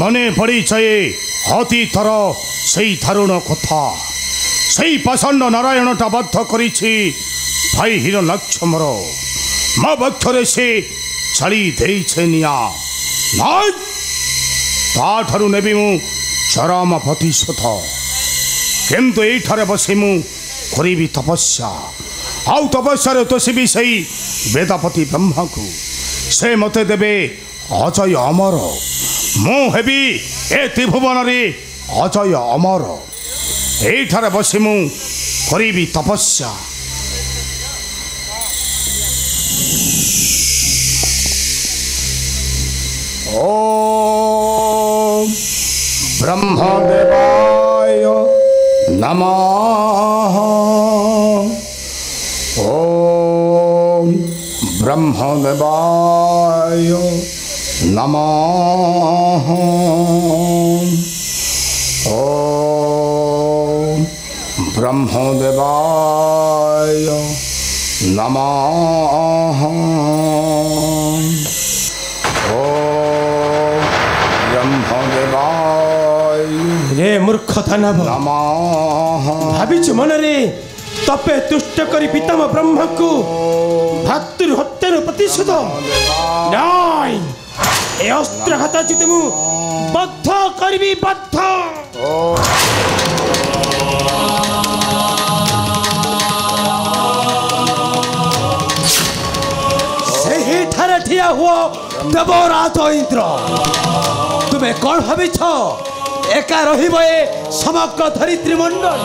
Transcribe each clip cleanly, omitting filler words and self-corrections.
मने परिचय हती थर से दारुण कथा से पाषाण्ड नारायणटा बद्ध करिछि भाई हिरण्यक्षमर मो बक्षरे से छाड़ी देइछे निया नाय ताठारु नेबी मु चरम प्रतिशोध किंतु एठारे बसी मु करिबी तपस्या आउ तपस्या तोषिबी सही वेदपति ब्रह्मा को से मते देबे अजय अमर मु हेबी ए त्रिभुवन रे अजय अमर एठारे बसी मु करिबी तपस्या ओम ब्रह्मदेवाय नमः ओम ब्रह्मदेवाय नमः ओम ब्रह्मदेवाय नमः रे मूर्ख दानव भाविच मनरे तपे तुष्ट करी पितामह ब्रह्मा को भातृ हत्यार प्रतिशोध नाय ए अस्त्रघात जिते मु बद्ध करबी बद्ध सही ठारे ठिया हुआ देवराज इंद्र तुम्हें कौन भाविछ एका रहिबे समग्र धरित्री मंडल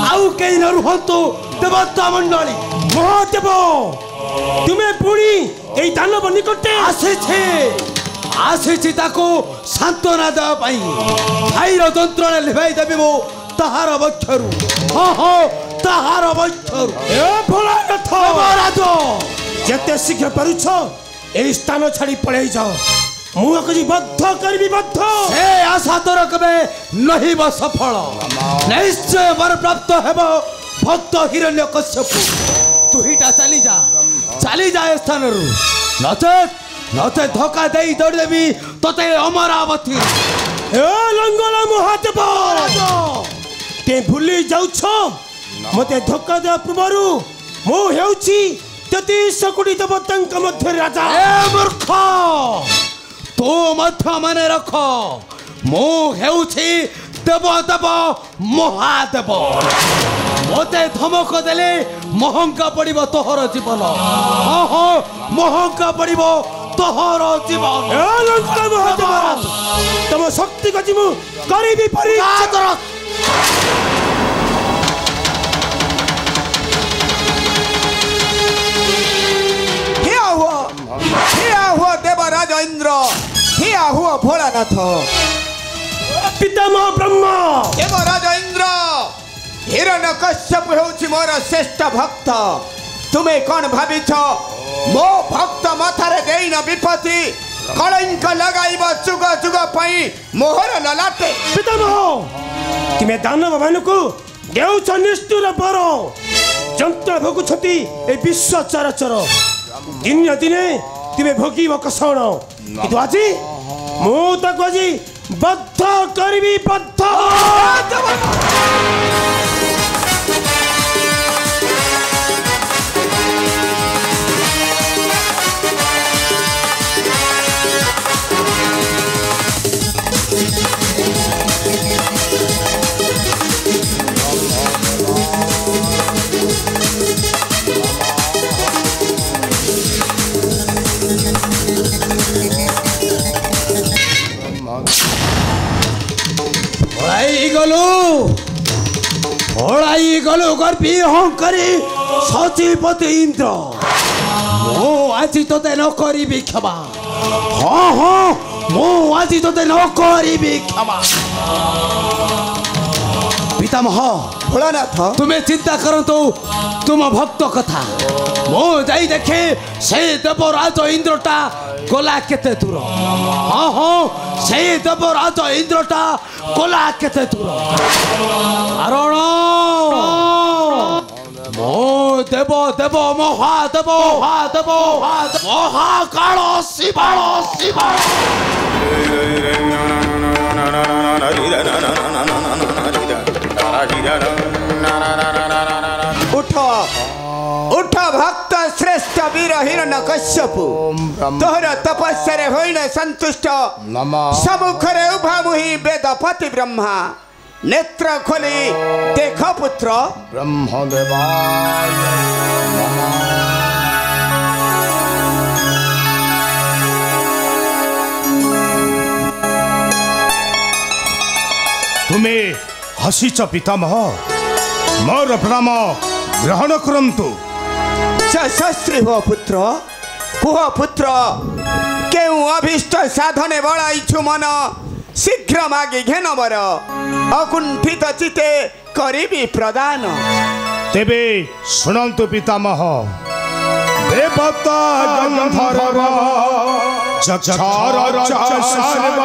आउ कई न रुहंतु देवता मंडली महादेव तुम्हें पुणी ए दानव निकटे आसे ताको सांत्वना देवा पाई भाईर यंत्रणा लिभाई देबी मो ताहार बक्षरु हाँ ताहार बक्षरु ए भोलानाथ महाराज जेते शीघ्र पारुछ ए स्थान छाड़ी पळै जाओ मुझे बद्ध करबी बद्ध से आशा तोर कबे नहीं सफल निश्चय वर प्राप्त हेब भक्त हिरण्यकश्यप तू हिटा चली जा स्थान नचे धोखा दे दौड़ देवी तोते अमरावती ए लंगोला महादेव ते भूली जाउछ मते धोखा दे पूर्वरु मो हेउची 33 कोटी देवतांक मध्य राजा ए मूर्ख तो मध्य माने रख मो हेउछि देव देव महादेव मते धमक देले महंगा पड़िब तोहर जीवन हाँ महंगा पड़िब तोहर जीवन ए लंका महादेव तुम शक्ति को जिमु करिबी परीक्षा हिया हुआ देवराज इंद्र हिया हुआ भोलानाथ पितामह ब्रह्मा देवराज इंद्र हिरण्यकश्यप हेउछि मोर श्रेष्ठ भक्त तुम्हें कौन भाविछ मो भक्त मथारे देइन विपत्ति कलंक लगाइब जुग जुग पई मोहर ललाटे पितामह तुमे दानव मानकु देउछ निष्ठुर बर जंत्र भोगुछति ए विश्व चराचर दिन दिने तुम्हें भोगी कषण किंतु आज मु ताको आज बद्ध करबी बद्ध गलु गर्भी हंकरी सचिपति इंद्र मो आज तोते न करी क्षमा हाँ मो आज तोते न करी क्षमा पितामह भोलानाथ तुम्हें चिंता करंतु तुम भक्त कथा मो जाई देखे से देवराज इंद्रटा गला केते दूर हाँ से देवराज इंद्रटा गला केते दूर कारण मो देव देव महादेव महादेव महाकाल शिव उठ उठ भक्त श्रेष्ठ वीर हिरण्यकश्यपु तोहर तपस्या होइन संतुष्ट सम्मुखरे उभा मुहि वेदपति ब्रह्मा नेत्र खोली देख पुत्र ब्रह्मदेवाय तुम्हें हसीच पितामह मोर प्रणाम ग्रहण करंतु शस्त्री हो पुत्र कुह पुत्र केउ अभिष्ट साधने बड़ाइछु मन शीघ्र मागी घेन बर अकुंठित चिते करिबी प्रदान तेबे सुनंतु पितामह देवता गंधर्व चक्षर सर्व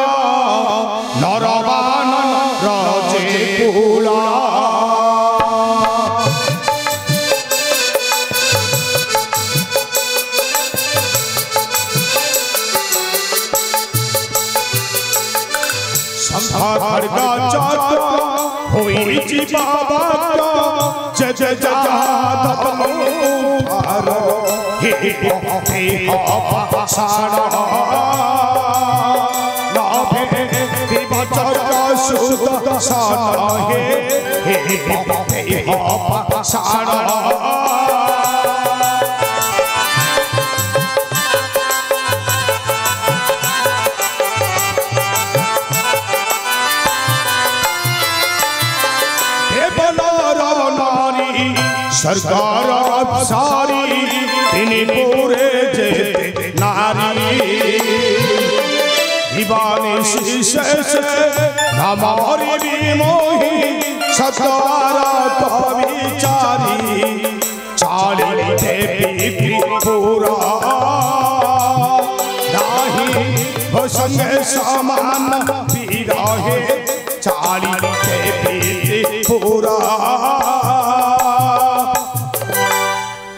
नरवान राजे कुला संहार का चात्र होई जीवा जय जय जादव हे सारा नाभे दिवचर्या सुद सारा हे सारा सरकार सारी तीन पूरे जेते नारी दीवानी शीश नाम हरि मोही सतारा तो विचारी चाली देवी पूरा नाही भसंग समान पीरा है चाली देवी पूरा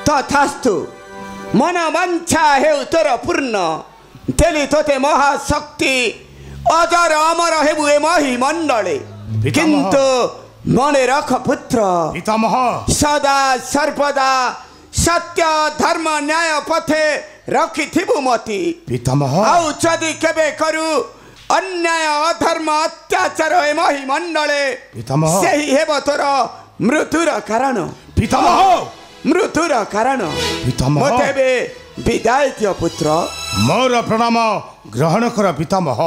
तथास्तु मन वांछा हेउ तोर पूर्ण तेली तोते महाशक्ति अजर अमर हेबु ए मही मंडले किंतु मने रख पुत्र पितामह सदा सर्वदा सत्य धर्म न्याय पथे रखी थिबु मती पितामह आउ जदि केबे करू अन्याय अधर्म अत्याचार ए मही मंडले पितामह सेही हेब तोर मृत्युर कारण पितामह मृत्युर कारण पितामह मतेबे विदाय दियो पुत्र मोर प्रणाम ग्रहण कर पितामह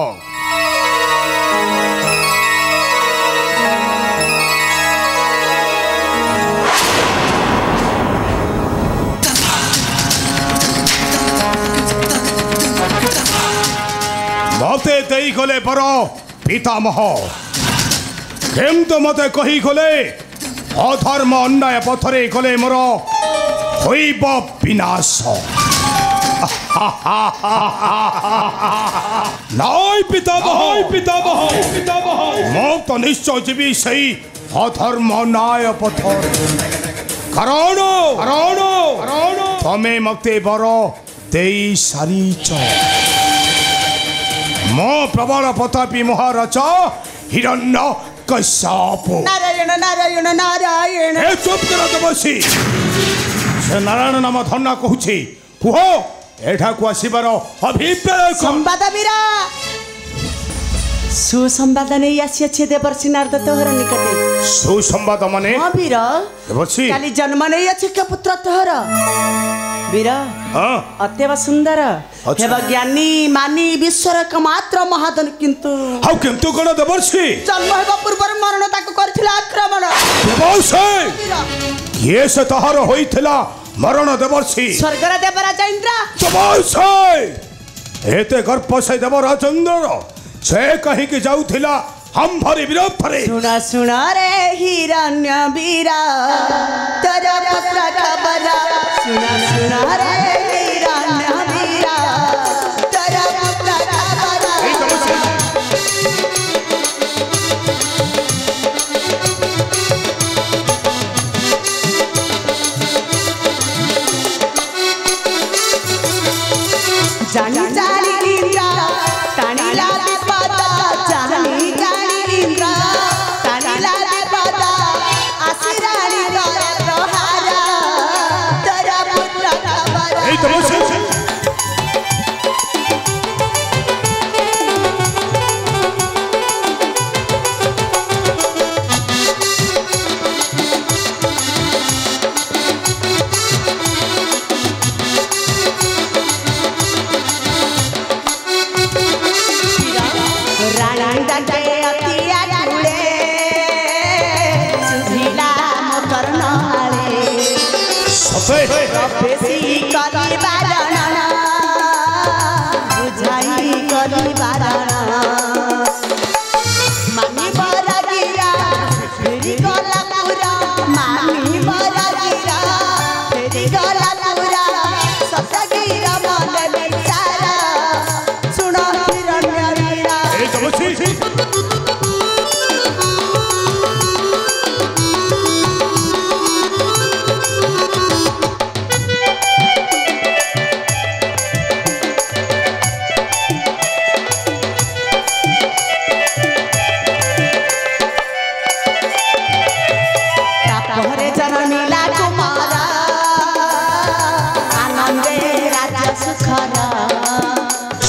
मते देई गले पर पितामह केमतो मते कही गले अधर्म अन्याय पथरे गले मोर होइब विनाश नाय पितामह मो तो निश्चय जीवी सही अधर्म न्याय पथर कारण तमे मते बर देई सारीच मो प्रबल प्रतापी महाराज हिरण्य कश्यप नारायण नारायण नारायण ए चुप कर तपसी से नारायण नाम धन्ना कहूछि कुह एठा को आसीबार अभिप्राय संवाद वीरा सुसंवाद नहीं आसी अच्छे देवर्षि नारद तोहर निकटे सुसंवाद माने हां वीर देवर्षि काली जन्म नहीं अच्छे के पुत्र तोहर वीर हां अत्यव सुंदर हेबा ज्ञानी मानी विश्वर एकमात्र महाधन किंतु हाउ किंतु कोन देवर्षि जन्म हेबा पूर्व मरण ताको करथिला आक्रमण देवर्षि ये से तहार होइथिला मरण देवर्षि स्वर्गर देवराज इंद्र देवर्षि एते गर्भ से देवराज इंद्र से कहीं के जाउथिला हम भरी विरोध भरे सुना सुना रे हिरण्य वीरा तेरा पुत्र खबर सुना सुना रे हिरण्य वीरा तेरा पुत्र खबर जानी जानी इंद्र टाणी लागी पता जानी जानी बेसी करी बारण बुझाई करी बारण मानी बरा गिरा फेरी गला पूरा मानी बरा गिरा फेरी गला पूरा सत गिरा मन बेचारा सुनो हिरण्य वीरा ए तपसी तापहरे जनमिला कुमारा आनंदे राजा सुखरा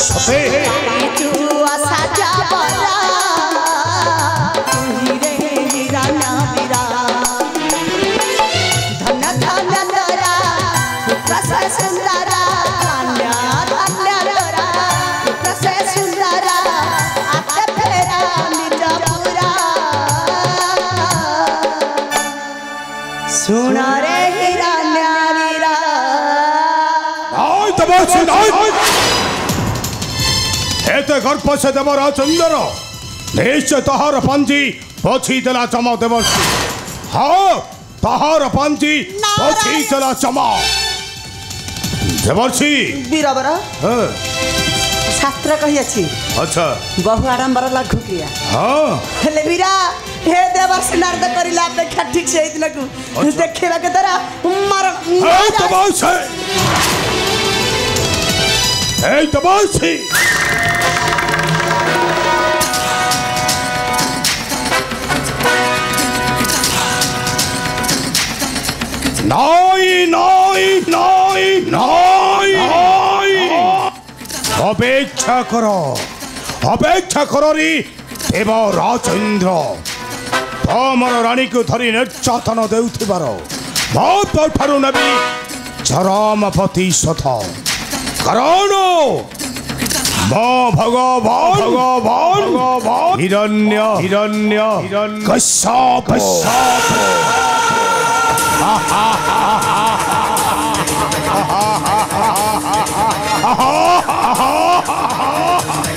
सते चुआ साजा बरा तुहिरे हिरण्य वीरा धन धन दरा पुत्र से सुंदरा कन्या धन्य दरा पुत्र से सुंदरा आते फेरा निज पुरा सुन रे हिरण्य वीरा आय तपसी आय एते गर्भ से देवरा चंद्र निश्चय तहार पंजी पछी देला चमा देवर्षि हाँ तहार पंजी पछी देला चमा देवर्षि वीरवर हाँ शास्त्र कही अछि अच्छा बहु आडंबर लघु क्रिया हाँ हेले वीरा हे देवर्षि नारद करिला अपेक्षा ठीक से इतना को देखेबा के तरह मार हे तपसी हे तपसी नाई नाई नाई नाई अपेक्षा करो री देव राजेन्द्र तमर रानी को धरी निर्यातन देउथिबार मो ठारू नेबी चरम प्रतिशोध कारण मो भगवान हिरण्य कश्यप